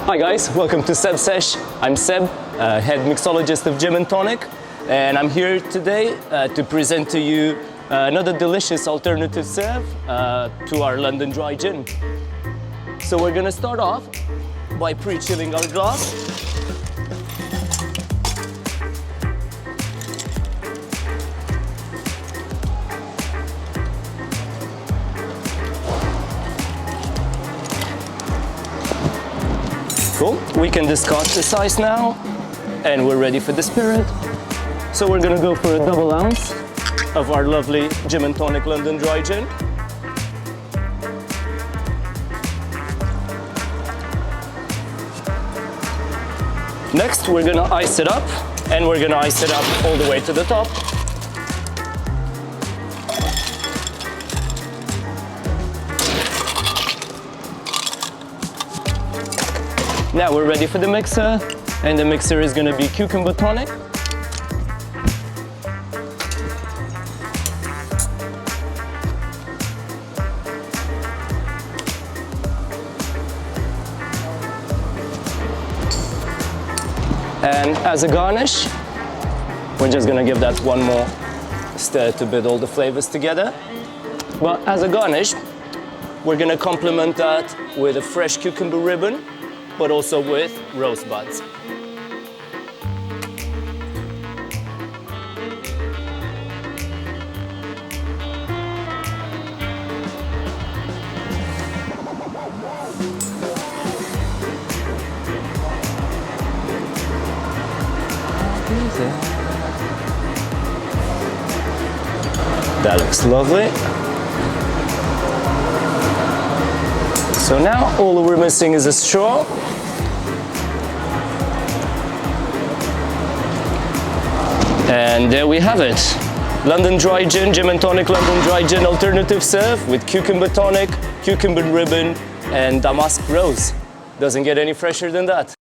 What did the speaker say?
Hi guys, welcome to Seb Sesh. I'm Seb, head mixologist of Gin and Tonic, and I'm here today to present to you another delicious alternative serve to our London dry gin. So we're gonna start off by pre-chilling our glass. Cool, we can discard this ice now, and we're ready for the spirit. So we're gonna go for a double ounce of our lovely Gin and Tonic London Dry Gin. Next, we're gonna ice it up, and we're gonna ice it up all the way to the top. Now we're ready for the mixer, and the mixer is gonna be cucumber tonic. And as a garnish, we're just gonna give that one more stir to build all the flavors together. But as a garnish, we're gonna complement that with a fresh cucumber ribbon, but also with rosebuds. That looks lovely. So now all we're missing is a straw. And there we have it. London Dry Gin, Gin and Tonic London Dry Gin alternative serve with cucumber tonic, cucumber ribbon, and damask rose. Doesn't get any fresher than that.